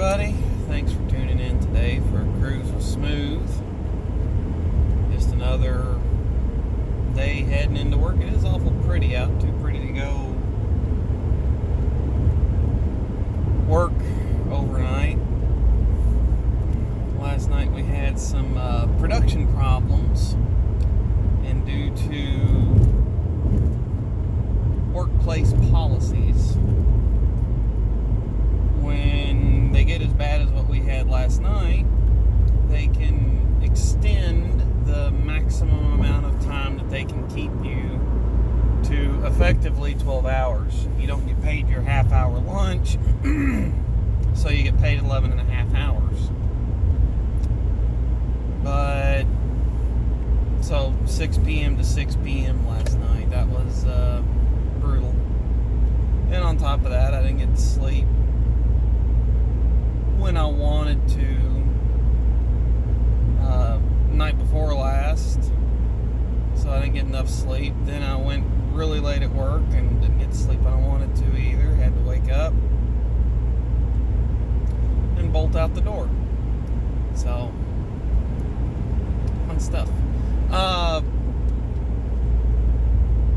everybody. Thanks for tuning in today for a Cruise with Smooth. Just another day heading into work. It is awful pretty out. Too pretty to go work overnight. Last night we had some production problems, and due to workplace policies, when they get as bad as what we had last night, they can extend the maximum amount of time that they can keep you to effectively 12 hours. You don't get paid your half-hour lunch, so you get paid 11 and a half hours. But, so 6 p.m. to 6 p.m. last night. That was brutal. And on top of that, I didn't get to sleep when I wanted to. Night before last, so I didn't get enough sleep. Then I went really late at work and didn't get to sleep when I wanted to either. Had to wake up and bolt out the door. So, fun stuff.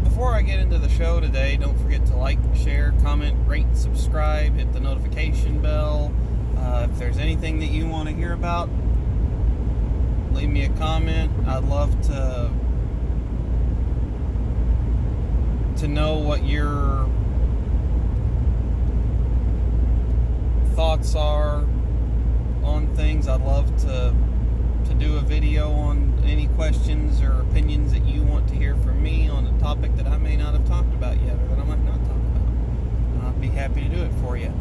Before I get into the show today, don't forget to like, share, comment, rate, subscribe, hit the notification bell. If there's anything that you want to hear about, leave me a comment. I'd love to know what your thoughts are on things. I'd love to do a video on any questions or opinions that you want to hear from me on a topic that I may not have talked about yet, or that I might not talk about. I'd be happy to do it for you.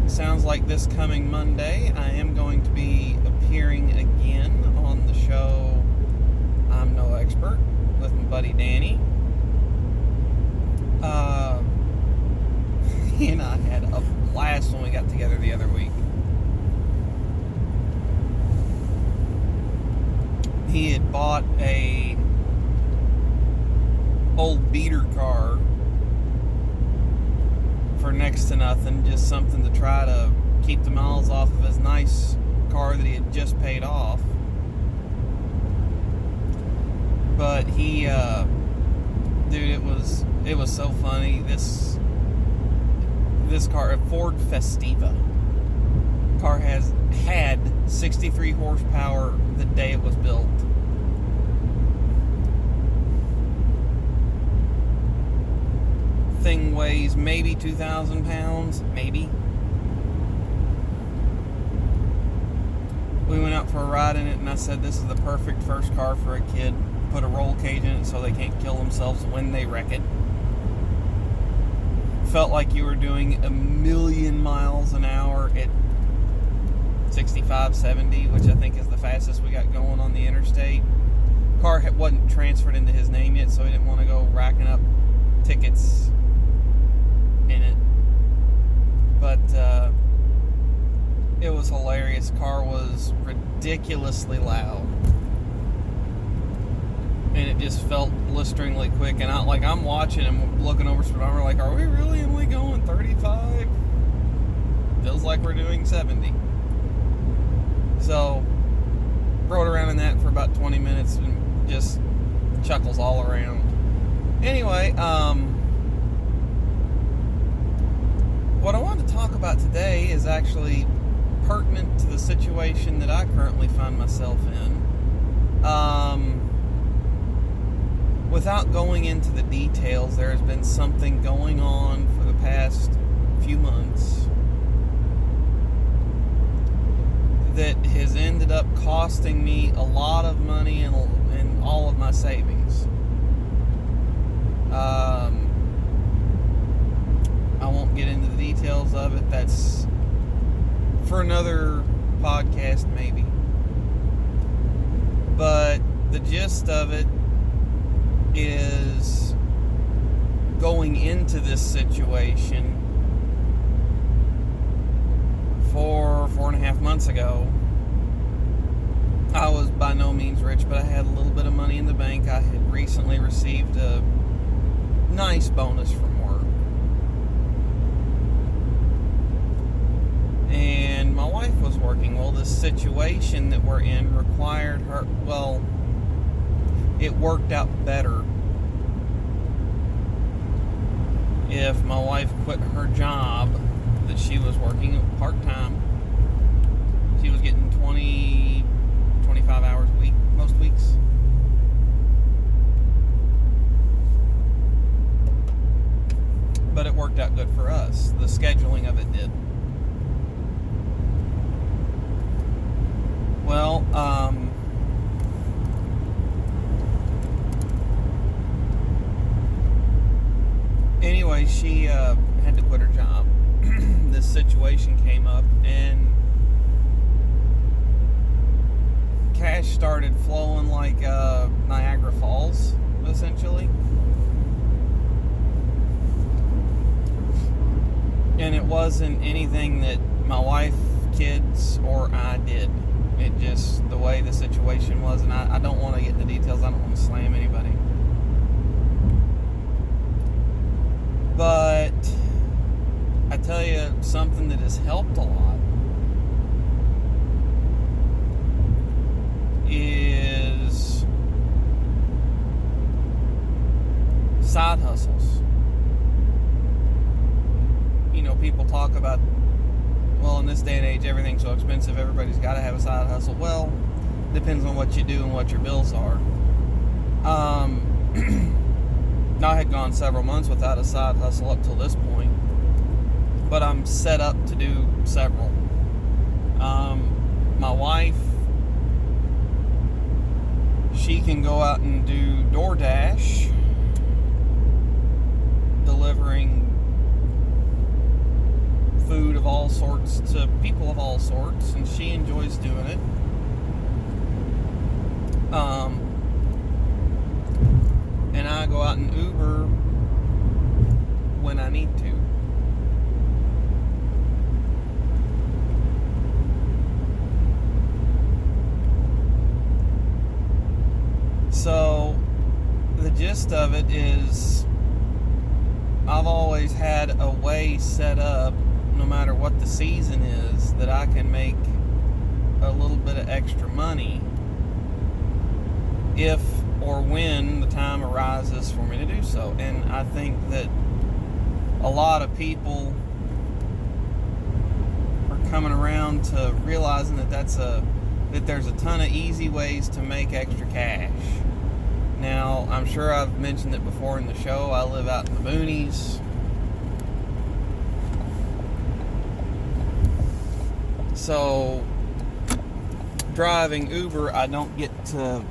Sounds like this coming Monday, I am going to be appearing again on the show I'm No Expert with my buddy Danny. He and I had a blast when we got together the other week. He had bought a old beater car for next to nothing, just something to try to keep the miles off of his nice car that he had just paid off. But he, dude, it was so funny. This car, a Ford Festiva car, had 63 horsepower the day it was built. Thing weighs maybe 2,000 pounds, maybe. We went out for a ride in it, and I said, this is the perfect first car for a kid. Put a roll cage in it so they can't kill themselves when they wreck it. Felt like you were doing 1,000,000 miles an hour at 65, 70, which I think is the fastest we got going on the interstate. Car wasn't transferred into his name yet, so he didn't want to go racking up tickets in it. But it was hilarious. Car was ridiculously loud, and it just felt blisteringly quick. And I'm watching and looking over speedometer, like, are we really only going 35? Feels like we're doing 70. So rode around in that for about 20 minutes and just chuckles all around. Anyway, what I want to talk about today is actually pertinent to the situation that I currently find myself in. Without going into the details, there has been something going on for the past few months that has ended up costing me a lot of money and all of my savings. I won't get into the details of it. That's for another podcast, maybe. But the gist of it is, going into this situation 4.5 months ago, I was by no means rich, but I had a little bit of money in the bank. I had recently received a nice bonus from work. wife was working. Well, the situation that we're in required her, well, it worked out better if my wife quit her job that she was working part-time. She was getting 20, 25 hours a week, most weeks. But it worked out good for us. The scheduling of it did. Well, anyway, she had to quit her job. This situation came up, and cash started flowing like Niagara Falls, essentially. And it wasn't anything that my wife, kids, or I did. It just, the way the situation was, and I don't want to get into details. I don't want to slam anybody. But I tell you something that has helped a lot is side hustles. You know, people talk about, well, in this day and age, everything's so expensive, everybody's got to have a side hustle. Well, depends on what you do and what your bills are. I had gone several months without a side hustle up till this point, but I'm set up to do several. My wife, she can go out and do DoorDash, delivering food of all sorts to people of all sorts, and she enjoys doing it. And I go out and Uber when I need to. So the gist of it is, I've always had a way set up, no matter what the season is, that I can make a little bit of extra money if or when the time arises for me to do so. And I think that a lot of people are coming around to realizing that that there's a ton of easy ways to make extra cash. Now, I'm sure I've mentioned it before in the show. I live out in the boonies. So, driving Uber, I don't get to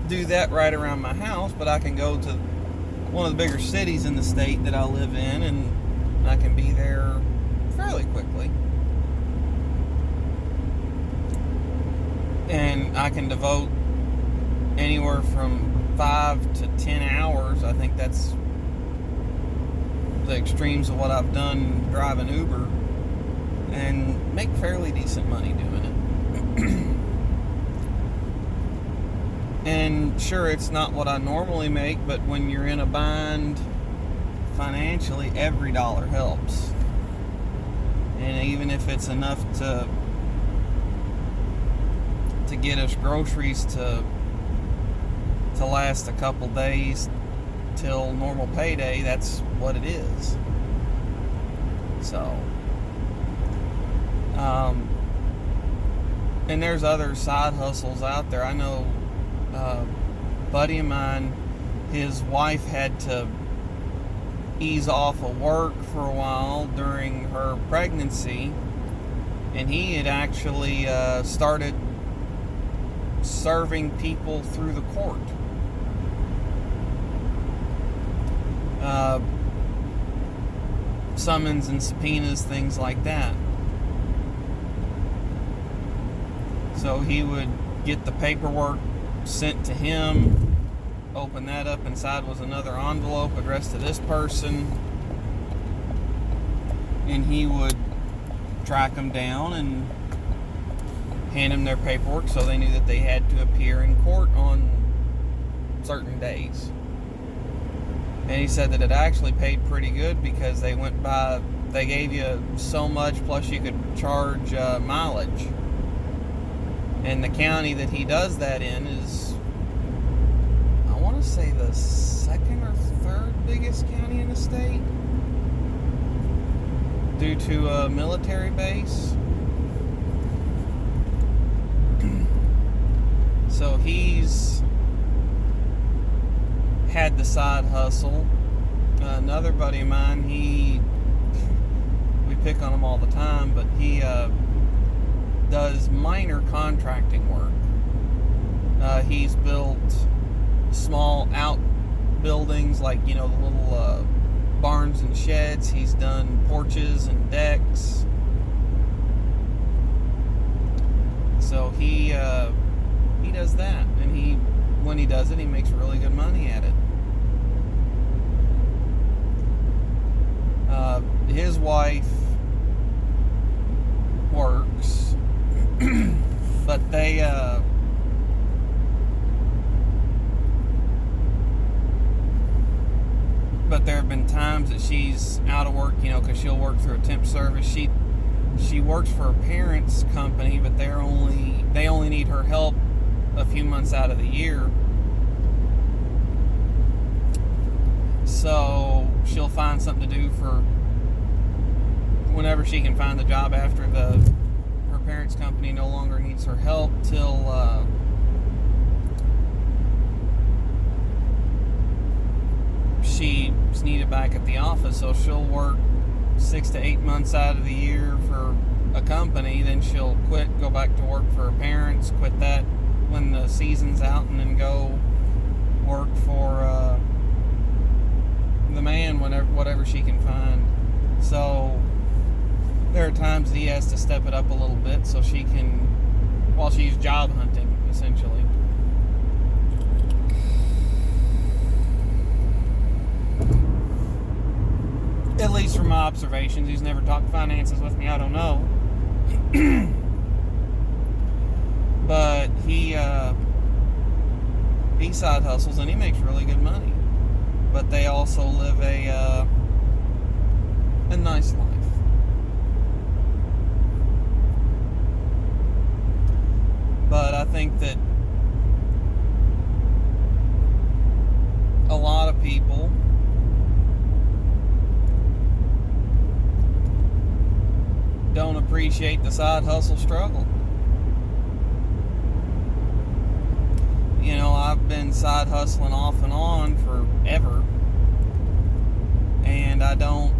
do that right around my house, but I can go to one of the bigger cities in the state that I live in, and I can be there fairly quickly. And I can devote anywhere from 5 to 10 hours. I think that's the extremes of what I've done driving Uber, and make fairly decent money doing it. And sure, it's not what I normally make, but when you're in a bind financially, every dollar helps. And even if it's enough to get us groceries to last a couple days till normal payday, that's what it is. So, and there's other side hustles out there. I know a buddy of mine, his wife had to ease off of work for a while during her pregnancy, and he had actually started serving people through the court. Summons and subpoenas, things like that. So he would get the paperwork sent to him, open that up, inside was another envelope addressed to this person, and he would track them down and hand them their paperwork so they knew that they had to appear in court on certain days. And he said that it actually paid pretty good because they went by they gave you so much, plus you could charge mileage. And the county that he does that in is, I want to say, the second or third biggest county in the state, due to a military base. So he's had the side hustle. Another buddy of mine, we pick on him all the time, but he does minor contracting work. He's built small outbuildings, like, the little barns and sheds. He's done porches and decks. So he does that, and when he does it, he makes really good money at it. His wife works, but there have been times that she's out of work, because she'll work through a temp service. She works for her parents' company, but they only need her help a few months out of the year. So she'll find something to do for whenever she can find the job after her parents' company no longer needs her help, till she's needed back at the office. So she'll work 6 to 8 months out of the year for a company, then she'll quit, go back to work for her parents, quit that when the season's out, and then go work for the man whatever she can find. So there are times that he has to step it up a little bit so she can, while she's job hunting, essentially. At least from my observations. He's never talked finances with me, I don't know. But he side hustles and he makes really good money. But they also live a nice life. But I think that a lot of people don't appreciate the side hustle struggle. I've been side hustling off and on forever, and I don't,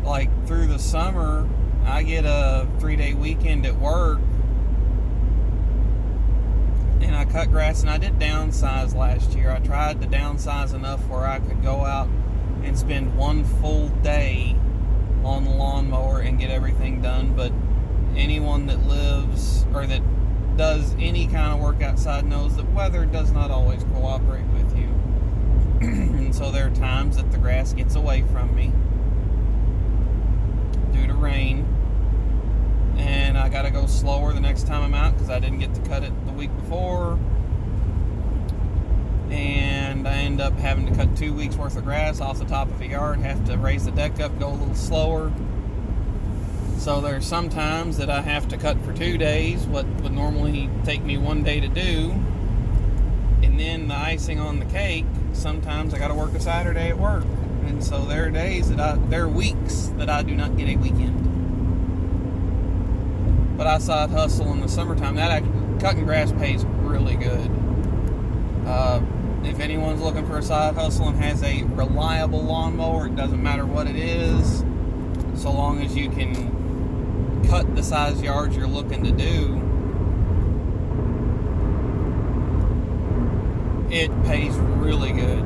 like, through the summer I get a 3-day weekend at work, and I cut grass, and I did downsize last year. I tried to downsize enough where I could go out and spend one full day on the lawnmower and get everything done. But anyone that lives or that does any kind of work outside knows that weather does not always cooperate with you. And so there are times that the grass gets away from me due to rain, and I gotta go slower the next time I'm out because I didn't get to cut it the week before, and I end up having to cut 2 weeks worth of grass off the top of a yard, have to raise the deck up, go a little slower. So there's some times that I have to cut for 2 days, what would normally take me 1 day to do. And then the icing on the cake, sometimes I got to work a Saturday at work. And so there are weeks that I do not get a weekend. But I side hustle in the summertime. Cutting grass pays really good. If anyone's looking for a side hustle and has a reliable lawnmower, it doesn't matter what it is, so long as you can cut the size yards you're looking to do, it pays really good.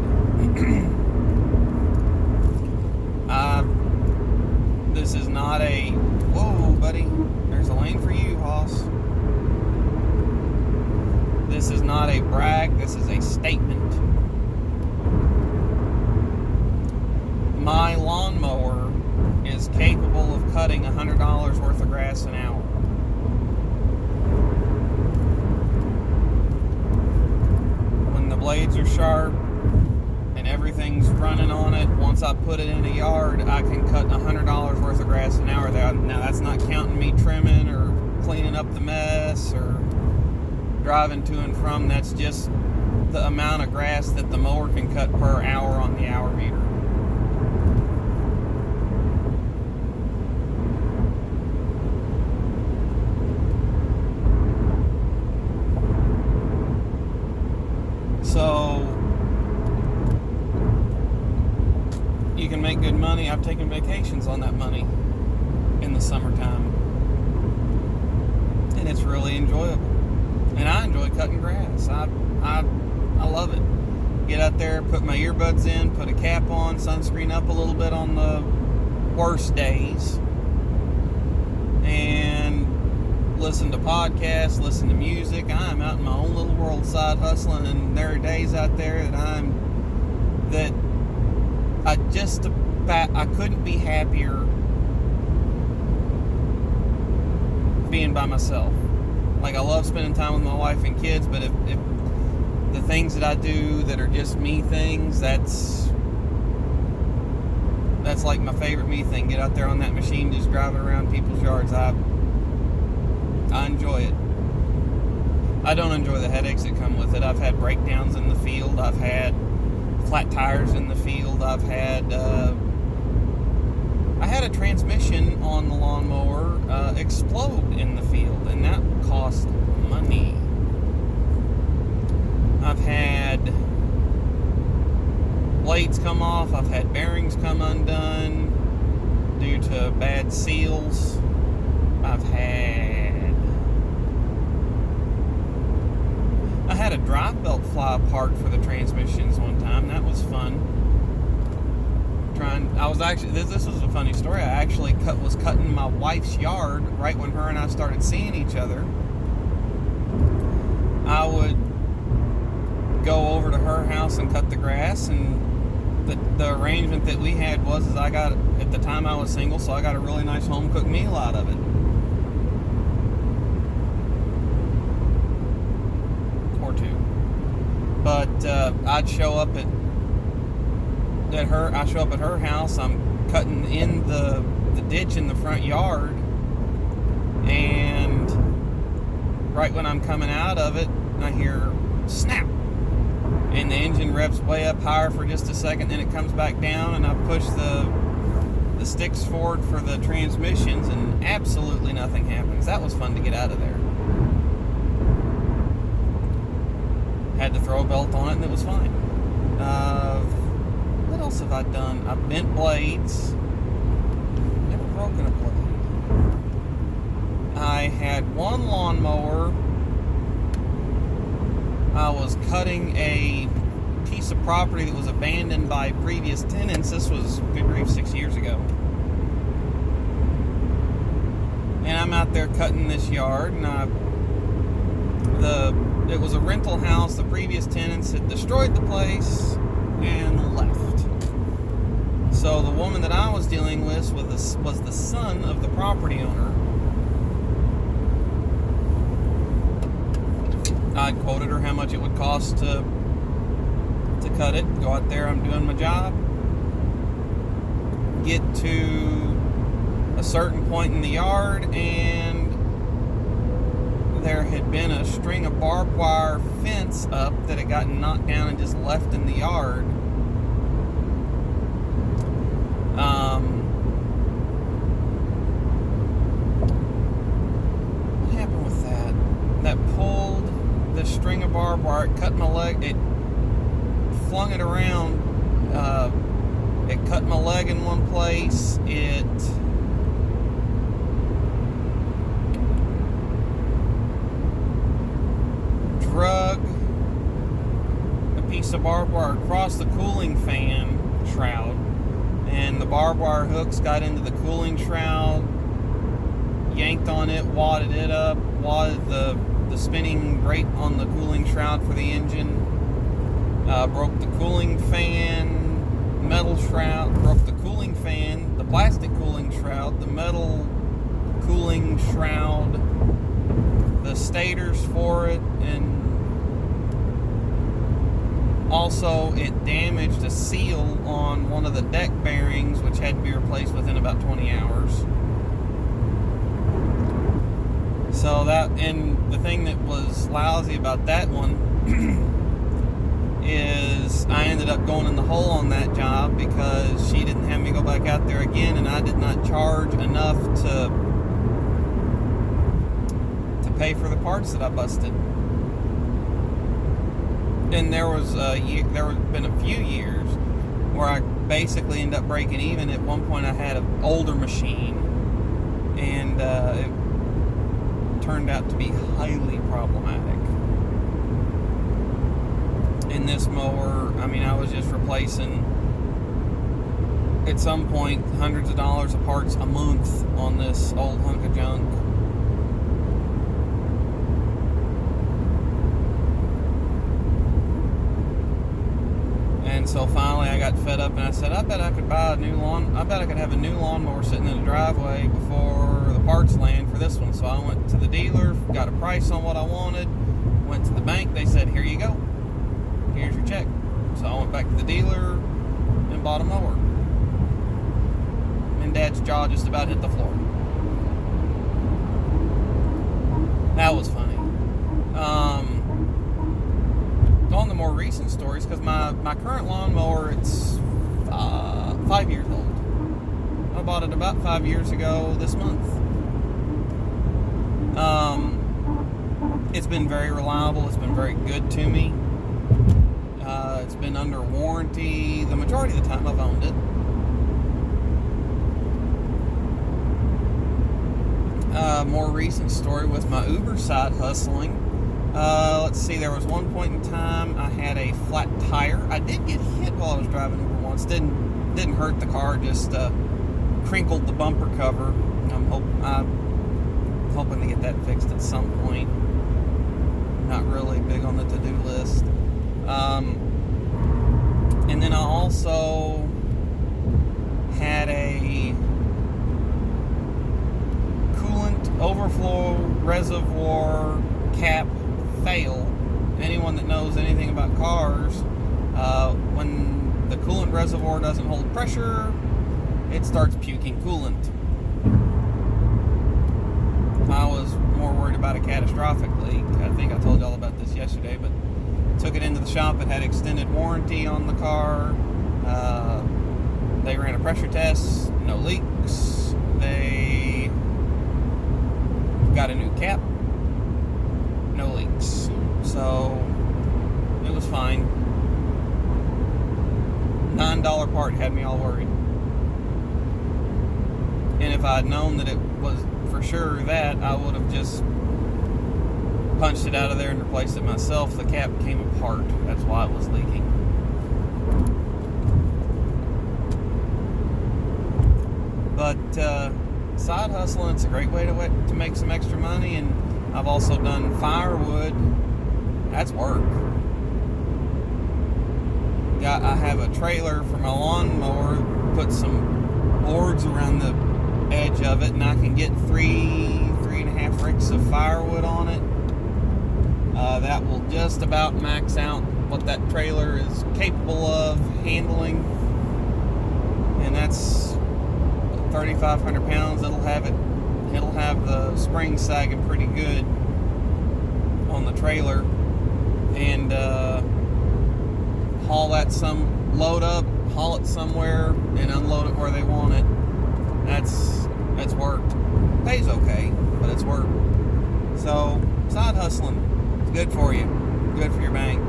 This is not a, whoa buddy, there's a lane for you, Hoss. This is not a brag, this is a statement. My lawnmower is capable of cutting $100 worth of grass an hour. When the blades are sharp and everything everything's running on it. Once I put it in a yard, I can cut $100 worth of grass an hour there. Now, that's not counting me trimming or cleaning up the mess or driving to and from. That's just the amount of grass that the mower can cut per hour on the hour meter. So you can make good money. I've taken vacations on that money in the summertime, and it's really enjoyable. And I enjoy cutting grass. I love it. Get out there, put my earbuds in, put a cap on, sunscreen up a little bit on the worst days, and listen to podcasts, listen to music. I'm out in my own little world side hustling, and there are days out there that I couldn't be happier being by myself. Like, I love spending time with my wife and kids, but if the things that I do that are just me things, that's like my favorite me thing. Get out there on that machine, just driving around people's yards. I enjoy it. I don't enjoy the headaches that come with it. I've had breakdowns in the field. I've had flat tires in the field. I had a transmission on the lawnmower explode in the field, and that cost money. I've had blades come off. I've had bearings come undone due to bad seals. I had a drive belt fly apart for the transmissions one time. That was fun. This was a funny story. I actually was cutting my wife's yard right when her and I started seeing each other. I would go over to her house and cut the grass, and the arrangement that we had was at the time I was single, so I got a really nice home cooked meal out of it. Or two. But I'd show up at her house. I'm cutting in the ditch in the front yard, and right when I'm coming out of it, I hear snap, and the engine revs way up higher for just a second, then it comes back down, and I push the sticks forward for the transmissions, and absolutely nothing happens. That was fun to get out of there. Had to throw a belt on it, and it was fine. What else have I done? I've bent blades. Never broken a blade. I had one lawnmower. I was cutting a piece of property that was abandoned by previous tenants. This was, good grief, 6 years ago. And I'm out there cutting this yard, and it was a rental house. The previous tenants had destroyed the place and left. So the woman that I was dealing with was the son of the property owner. I quoted her how much it would cost to cut it. Go out there, I'm doing my job. Get to a certain point in the yard, and there had been a string of barbed wire fence up that had gotten knocked down and just left in the yard. What happened with that? That pulled the string of barbed wire, it cut my leg, it flung it around, it cut my leg in one place, it drug a piece of barbed wire across the cooling fan shroud, and the barbed wire hooks got into the cooling shroud, yanked on it, wadded it up, wadded the spinning grate on the cooling shroud for the engine, broke the cooling fan metal shroud, broke the cooling fan, the plastic cooling shroud, the metal cooling shroud, the stators for it, and Also, it damaged a seal on one of the deck bearings, which had to be replaced within about 20 hours. So that, and the thing that was lousy about that one is I ended up going in the hole on that job because she didn't have me go back out there again, and I did not charge enough to pay for the parts that I busted. And there was been a few years where I basically ended up breaking even. At one point I had an older machine, and it turned out to be highly problematic. In this mower, I mean, I was just replacing, at some point, hundreds of dollars of parts a month on this old hunk of junk. And so finally I got fed up and I said, I bet I could have a new lawnmower sitting in the driveway before the parts land for this one. So I went to the dealer, got a price on what I wanted, went to the bank, they said, here you go, here's your check. So I went back to the dealer and bought a mower. And Dad's jaw just about hit the floor. That was funny. On the more recent stories, because my current lawnmower, it's 5 years old. I bought it about 5 years ago this month. It's been very reliable. It's been very good to me. It's been under warranty the majority of the time I've owned it. More recent story with my Uber side hustling. Let's see, there was one point in time I had a flat tire. I did get hit while I was driving Uber once. Didn't hurt the car, just crinkled the bumper cover. I'm hoping to get that fixed at some point. Not really big on the to-do list. And then I also had a coolant overflow reservoir cap fail. Anyone that knows anything about cars, when the coolant reservoir doesn't hold pressure, it starts puking coolant. I was more worried about a catastrophic leak. I think I told you all about this yesterday, but took it into the shop. It had extended warranty on the car. They ran a pressure test, no leaks. They got a new cap, no leaks. So it was fine. $9 part had me all worried. And if I'd known that it was for sure that, I would have just punched it out of there and replaced it myself. The cap came apart. That's why it was leaking. But side hustling, it's a great way to make some extra money. And I've also done firewood. That's work. I have a trailer for my lawnmower, put some boards around the edge of it, and I can get three and a half ricks of firewood on it. That will just about max out what that trailer is capable of handling. And that's 3,500 pounds. It'll have the springs sagging pretty good on the trailer. And load up, haul it somewhere, and unload it where they want it. That's work. Pays okay, but it's work. So side hustling, it's good for you, good for your bank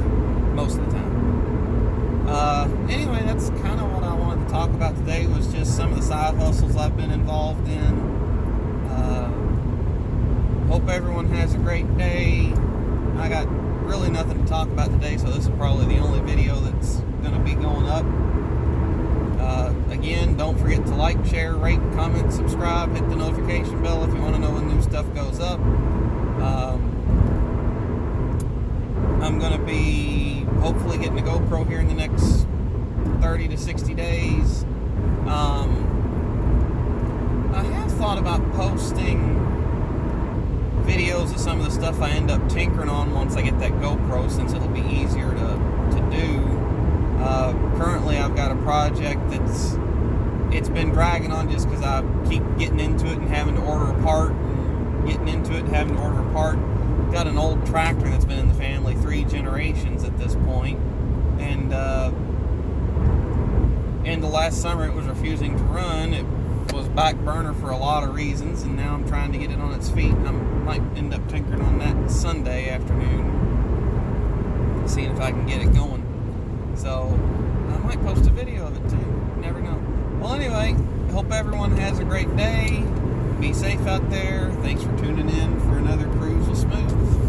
most of the time. Anyway, that's kind of what I wanted to talk about today, was just some of the side hustles I've been involved in. Hope everyone has a great day. I got really nothing to talk about today, so this is probably the only video that's going to be going up. Again, don't forget to like, share, rate, comment, subscribe, hit the notification bell if you want to know when new stuff goes up. I'm going to be hopefully getting a GoPro here in the next 30 to 60 days. I have thought about posting videos of some of the stuff I end up tinkering on once I get that GoPro, since it'll be easier to do. project it's been dragging on just because I keep getting into it and having to order a part, and getting into it and having to order a part. Got an old tractor that's been in the family 3 generations at this point, and in the last summer it was refusing to run. It was back burner for a lot of reasons, and now I'm trying to get it on its feet, and I might end up tinkering on that Sunday afternoon, seeing if I can get it going. So I might post a video of it too. You never know. Well, anyway, I hope everyone has a great day. Be safe out there. Thanks for tuning in for another Cruise with Smooth.